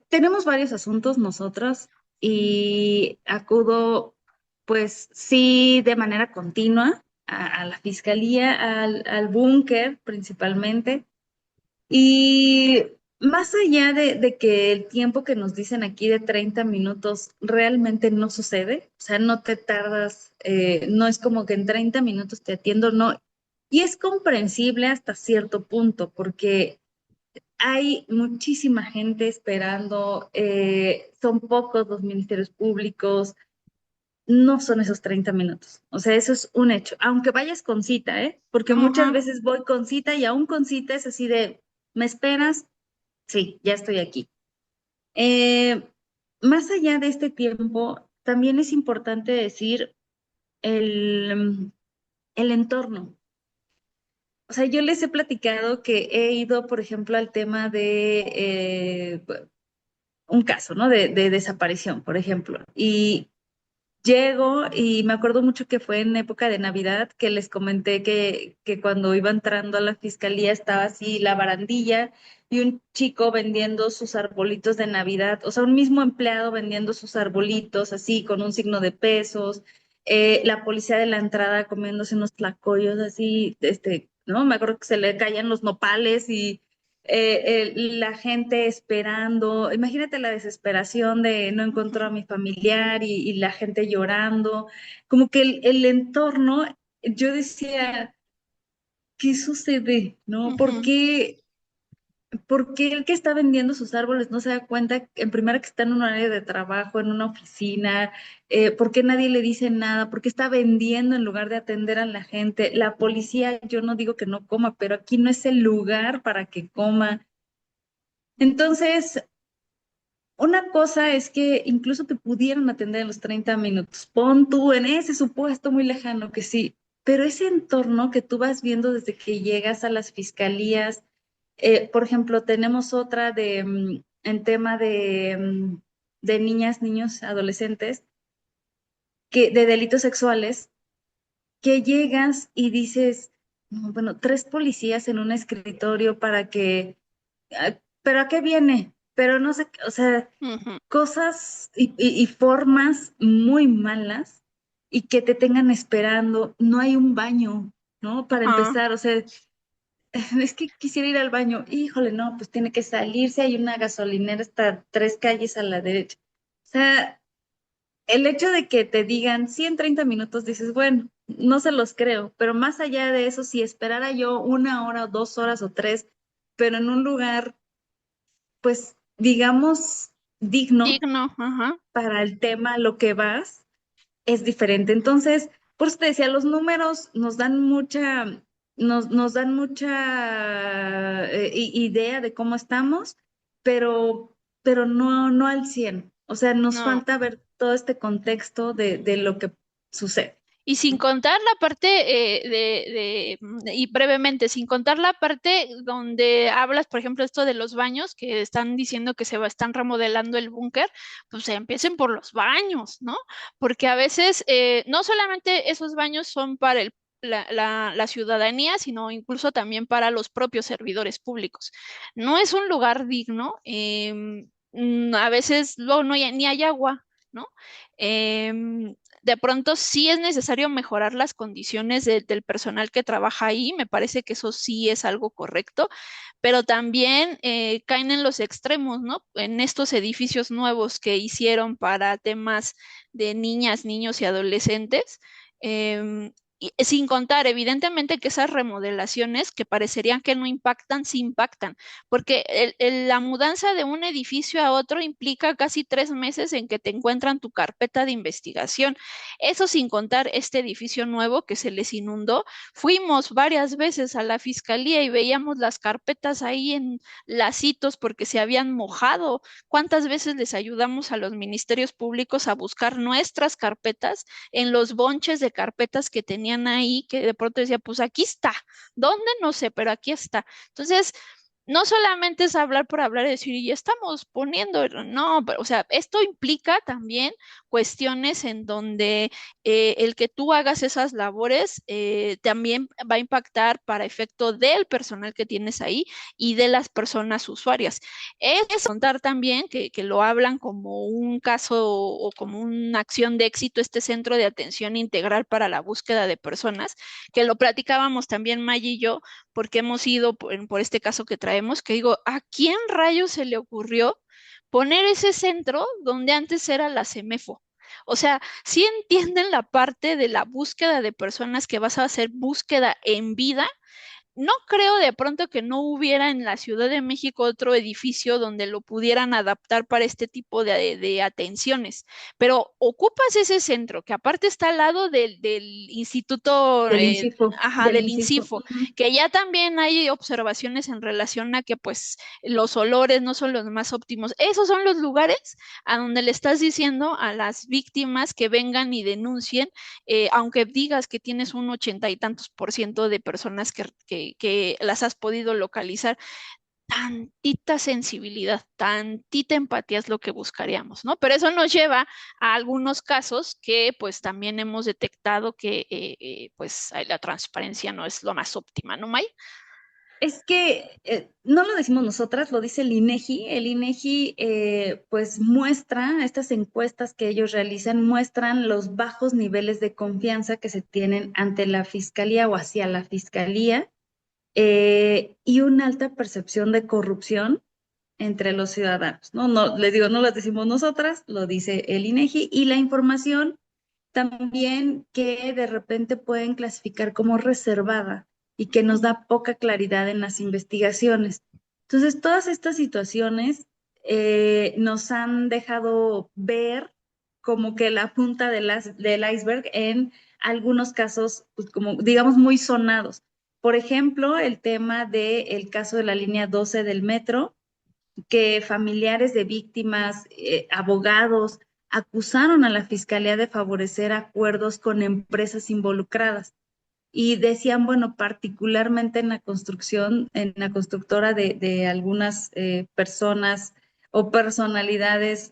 tenemos varios asuntos nosotros y acudo, pues sí, de manera continua a la fiscalía, al búnker principalmente. Y más allá de que el tiempo que nos dicen aquí de 30 minutos realmente no sucede, o sea, no te tardas, no es como que en 30 minutos te atiendo, no. Y es comprensible hasta cierto punto, porque hay muchísima gente esperando, son pocos los ministerios públicos, no son esos 30 minutos. O sea, eso es un hecho, aunque vayas con cita, ¿eh? Porque muchas Ajá. veces voy con cita y aún con cita es así de, ¿me esperas? Sí, ya estoy aquí. Eh, Más allá de este tiempo, también es importante decir el, el entorno. O sea, yo les he platicado que he ido, por ejemplo, al tema de un caso, ¿no? De desaparición, por ejemplo. Y llego y me acuerdo mucho que fue en época de Navidad que les comenté que cuando iba entrando a la fiscalía estaba así la barandilla y un chico vendiendo sus arbolitos de Navidad, o sea, un mismo empleado vendiendo sus arbolitos así con un signo de pesos, la policía de la entrada comiéndose unos tlacoyos así, ¿no? Me acuerdo que se le caían los nopales y la gente esperando, imagínate la desesperación de no encontrar a mi familiar y la gente llorando, como que el entorno, yo decía, ¿qué sucede? ¿No? ¿Por Ujú. qué? ¿Por qué el que está vendiendo sus árboles no se da cuenta, en primera, que está en un área de trabajo, en una oficina? ¿Por qué nadie le dice nada? ¿Por qué está vendiendo en lugar de atender a la gente? La policía, yo no digo que no coma, pero aquí no es el lugar para que coma. Entonces, una cosa es que incluso te pudieran atender en los 30 minutos. Pon tú en ese supuesto muy lejano que sí, pero ese entorno que tú vas viendo desde que llegas a las fiscalías, por ejemplo, tenemos otra en tema de niñas, niños, adolescentes, de delitos sexuales, que llegas y dices, "No, bueno, tres policías en un escritorio para que, pero ¿a qué viene? Pero no sé, o sea, Ujú. cosas y formas muy malas y que te tengan esperando. No hay un baño, ¿no? Para Ajá. empezar, o sea, es que quisiera ir al baño. Híjole, no, pues tiene que salirse. Hay una gasolinera hasta 3 calles a la derecha. O sea, el hecho de que te digan 130 minutos, dices, bueno, no se los creo, pero más allá de eso, si esperara yo 1 hora o 2 horas o tres, pero en un lugar, pues, digamos, digno Digno, ajá. para el tema, lo que vas, es diferente. Entonces, por eso te decía, los números nos dan mucha idea de cómo estamos, pero no al 100. O sea, nos No. falta ver todo este contexto de lo que sucede. Y sin contar la parte y brevemente, sin contar la parte donde hablas, por ejemplo, esto de los baños, que están diciendo que están remodelando el búnker, pues empiecen por los baños, ¿no? Porque a veces no solamente esos baños son para la ciudadanía, sino incluso también para los propios servidores públicos. No es un lugar digno, a veces luego no hay, ni hay agua, ¿no? De pronto sí es necesario mejorar las condiciones del personal que trabaja ahí, me parece que eso sí es algo correcto, pero también caen en los extremos, ¿no? En estos edificios nuevos que hicieron para temas de niñas, niños y adolescentes. Y sin contar, evidentemente, que esas remodelaciones que parecerían que no impactan, sí impactan, porque la mudanza de un edificio a otro implica casi 3 meses en que te encuentran tu carpeta de investigación. Eso sin contar este edificio nuevo que se les inundó. Fuimos varias veces a la fiscalía y veíamos las carpetas ahí en lacitos porque se habían mojado. ¿Cuántas veces les ayudamos a los ministerios públicos a buscar nuestras carpetas en los bonches de carpetas que tenían ahí, que de pronto decía, pues aquí está? ¿Dónde? No sé, pero aquí está. Entonces, no solamente es hablar por hablar y decir, y estamos poniendo, no, pero, o sea, esto implica también cuestiones en donde el que tú hagas esas labores también va a impactar para efecto del personal que tienes ahí y de las personas usuarias. Es contar también que lo hablan como un caso o como una acción de éxito, este centro de atención integral para la búsqueda de personas, que lo platicábamos también Maggie y yo, porque hemos ido por este caso que traemos, que digo, ¿a quién rayos se le ocurrió poner ese centro donde antes era la CEMEFO? O sea, sí entienden la parte de la búsqueda de personas que vas a hacer búsqueda en vida. No creo de pronto que no hubiera en la Ciudad de México otro edificio donde lo pudieran adaptar para este tipo de atenciones, pero ocupas ese centro que aparte está al lado del Instituto, Del INCIFO, ajá, del del INCIFO. INCIFO, que ya también hay observaciones en relación a que pues los olores no son los más óptimos. Esos son los lugares a donde le estás diciendo a las víctimas que vengan y denuncien, aunque digas que tienes un 80 y tantos% de personas que las has podido localizar, tantita sensibilidad, tantita empatía es lo que buscaríamos, ¿no? Pero eso nos lleva a algunos casos que pues también hemos detectado que pues la transparencia no es lo más óptima, ¿no, May? Es que no lo decimos nosotras, lo dice el INEGI. El INEGI pues muestra, estas encuestas que ellos realizan, muestran los bajos niveles de confianza que se tienen ante la fiscalía o hacia la fiscalía, y una alta percepción de corrupción entre los ciudadanos. No, no, les digo, no lo decimos nosotras, lo dice el INEGI, y la información también que de repente pueden clasificar como reservada y que nos da poca claridad en las investigaciones. Entonces, todas estas situaciones nos han dejado ver como que la punta del iceberg en algunos casos, pues como digamos, muy sonados. Por ejemplo, el tema del caso de la línea 12 del metro, que familiares de víctimas, abogados, acusaron a la fiscalía de favorecer acuerdos con empresas involucradas y decían, bueno, particularmente en la construcción, en la constructora de algunas personas o personalidades,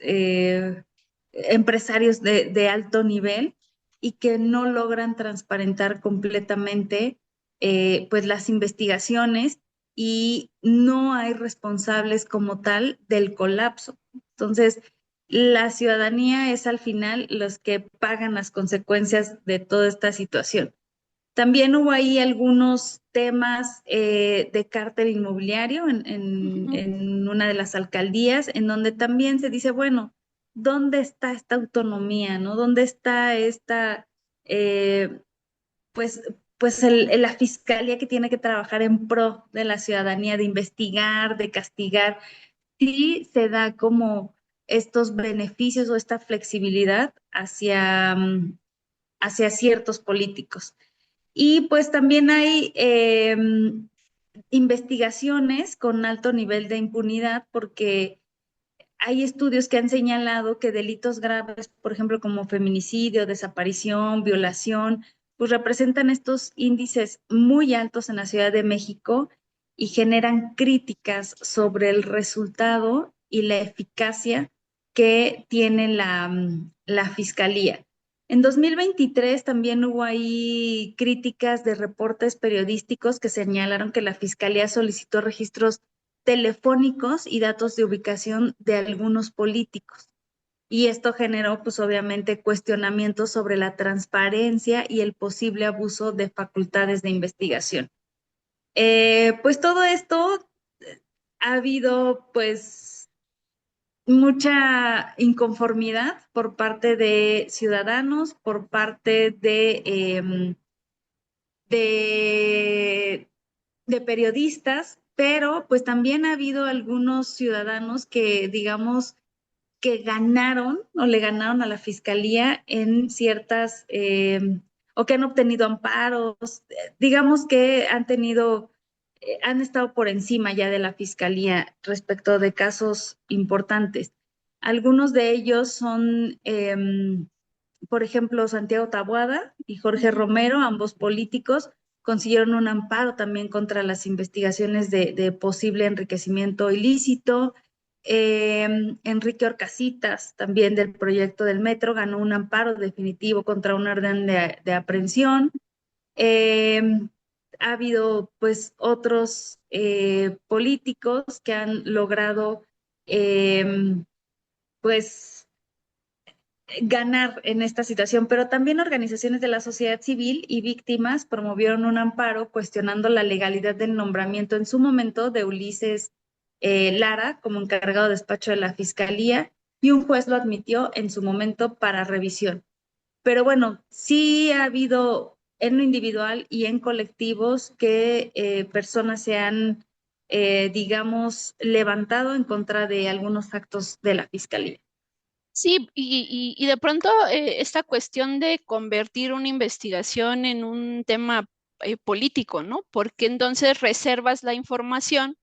empresarios de alto nivel y que no logran transparentar completamente pues las investigaciones y no hay responsables como tal del colapso. Entonces, la ciudadanía es al final los que pagan las consecuencias de toda esta situación. También hubo ahí algunos temas de cártel inmobiliario Ujú. en una de las alcaldías, en donde también se dice, bueno, ¿dónde está esta autonomía, no? ¿Dónde está esta, eh, pues, la fiscalía que tiene que trabajar en pro de la ciudadanía, de investigar, de castigar? Sí se da como estos beneficios o esta flexibilidad hacia ciertos políticos. Y pues también hay investigaciones con alto nivel de impunidad porque hay estudios que han señalado que delitos graves, por ejemplo, como feminicidio, desaparición, violación, pues representan estos índices muy altos en la Ciudad de México y generan críticas sobre el resultado y la eficacia que tiene la fiscalía. En 2023 también hubo ahí críticas de reportes periodísticos que señalaron que la fiscalía solicitó registros telefónicos y datos de ubicación de algunos políticos. Y esto generó, pues obviamente, cuestionamientos sobre la transparencia y el posible abuso de facultades de investigación. Pues todo esto ha habido, pues, mucha inconformidad por parte de ciudadanos, por parte de, de periodistas, pero pues también ha habido algunos ciudadanos que, digamos, que ganaron o le ganaron a la fiscalía en ciertas, o que han obtenido amparos, digamos que han tenido, han estado por encima ya de la fiscalía respecto de casos importantes. Algunos de ellos son, por ejemplo, Santiago Taboada y Jorge Romero, ambos políticos, consiguieron un amparo también contra las investigaciones de posible enriquecimiento ilícito. Enrique Orcasitas, también del proyecto del metro, ganó un amparo definitivo contra una orden de aprehensión. Eh, ha habido pues otros políticos que han logrado pues ganar en esta situación, pero también organizaciones de la sociedad civil y víctimas promovieron un amparo cuestionando la legalidad del nombramiento en su momento de Ulises Lara como encargado de despacho de la Fiscalía y un juez lo admitió en su momento para revisión. Pero bueno, sí ha habido en lo individual y en colectivos que personas se han, digamos, levantado en contra de algunos actos de la Fiscalía. Sí, y de pronto esta cuestión de convertir una investigación en un tema político, ¿no? Porque entonces reservas la información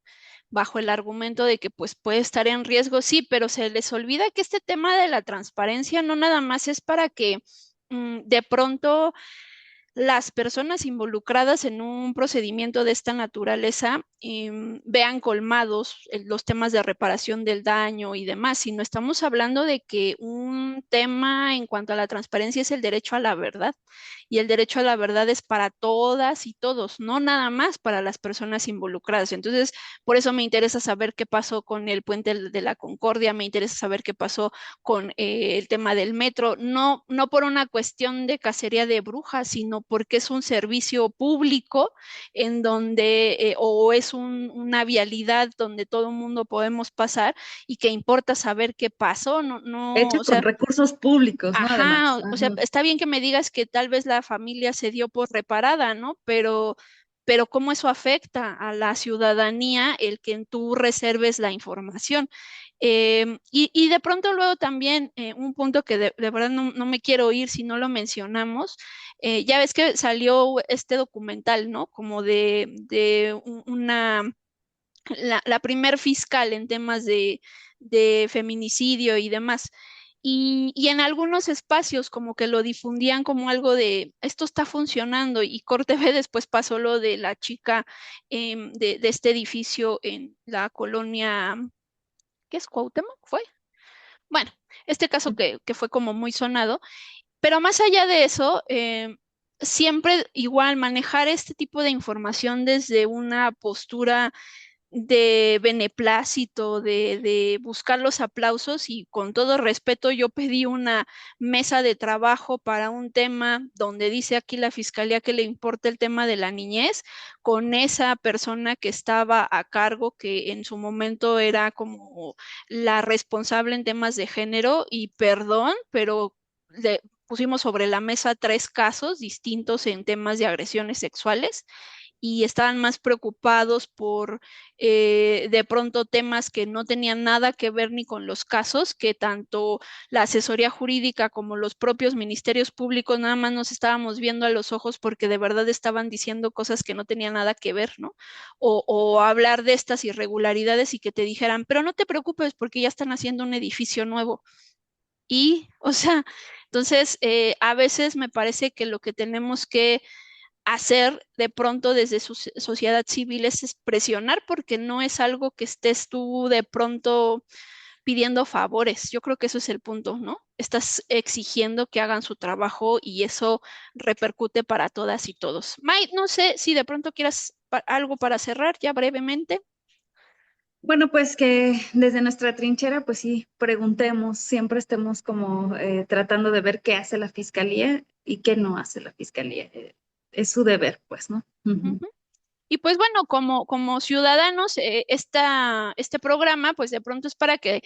bajo el argumento de que pues puede estar en riesgo, sí, pero se les olvida que este tema de la transparencia no nada más es para que de pronto las personas involucradas en un procedimiento de esta naturaleza vean colmados los temas de reparación del daño y demás, sino estamos hablando de que un tema en cuanto a la transparencia es el derecho a la verdad y el derecho a la verdad es para todas y todos, no nada más para las personas involucradas. Entonces, por eso me interesa saber qué pasó con el puente de la Concordia, me interesa saber qué pasó con el tema del metro, no, no por una cuestión de cacería de brujas, sino porque es un servicio público en donde, o es una vialidad donde todo el mundo podemos pasar y que importa saber qué pasó, no, no, Hecho o con sea, recursos públicos, ¿no? ajá, Además. o sea, Ajá. está bien que me digas que tal vez la familia se dio por reparada, ¿no? Pero pero cómo eso afecta a la ciudadanía el que tú reserves la información. Y de pronto luego también un punto que de verdad no me quiero ir si no lo mencionamos, ya ves que salió este documental, ¿no? Como de la primer fiscal en temas de feminicidio y demás. Y en algunos espacios como que lo difundían como algo de esto está funcionando y corte B después pasó lo de la chica de este edificio en la colonia, ¿qué es Cuauhtémoc? ¿Fue? Bueno, este caso que fue como muy sonado, pero más allá de eso, siempre igual manejar este tipo de información desde una postura de beneplácito, de buscar los aplausos y con todo respeto yo pedí una mesa de trabajo para un tema donde dice aquí la fiscalía que le importa el tema de la niñez, con esa persona que estaba a cargo, que en su momento era como la responsable en temas de género y perdón, pero pusimos sobre la mesa 3 casos distintos en temas de agresiones sexuales y estaban más preocupados por de pronto temas que no tenían nada que ver ni con los casos, que tanto la asesoría jurídica como los propios ministerios públicos nada más nos estábamos viendo a los ojos porque de verdad estaban diciendo cosas que no tenían nada que ver, ¿no? O hablar de estas irregularidades y que te dijeran, pero no te preocupes porque ya están haciendo un edificio nuevo. Y, o sea, entonces, a veces me parece que lo que tenemos que hacer de pronto desde su sociedad civil es presionar porque no es algo que estés tú de pronto pidiendo favores. Yo creo que eso es el punto, ¿no? Estás exigiendo que hagan su trabajo y eso repercute para todas y todos. May, no sé si de pronto quieras algo para cerrar ya brevemente. Bueno, pues que desde nuestra trinchera, pues sí, preguntemos, siempre estemos como tratando de ver qué hace la fiscalía y qué no hace la fiscalía. Es su deber, pues, ¿no? Ujú. Ujú. Y pues bueno, como ciudadanos, este programa, pues de pronto es para que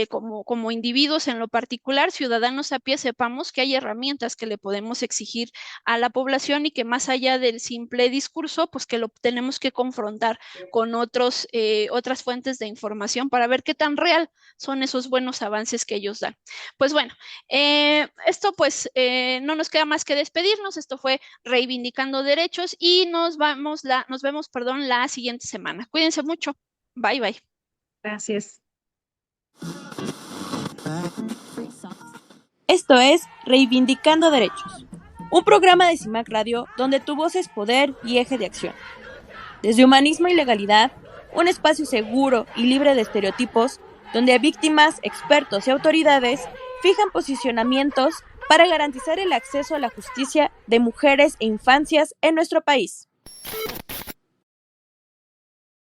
como individuos en lo particular, ciudadanos a pie, sepamos que hay herramientas que le podemos exigir a la población y que más allá del simple discurso, pues que lo tenemos que confrontar con otras fuentes de información para ver qué tan real son esos buenos avances que ellos dan. Pues bueno, esto pues no nos queda más que despedirnos. Esto fue Reivindicando Derechos y nos vemos, perdón, la siguiente semana. Cuídense mucho. Bye, bye. Gracias. Esto es Reivindicando Derechos, un programa de CIMAC Radio donde tu voz es poder y eje de acción. Desde humanismo y legalidad, un espacio seguro y libre de estereotipos, donde víctimas, expertos y autoridades fijan posicionamientos para garantizar el acceso a la justicia de mujeres e infancias en nuestro país.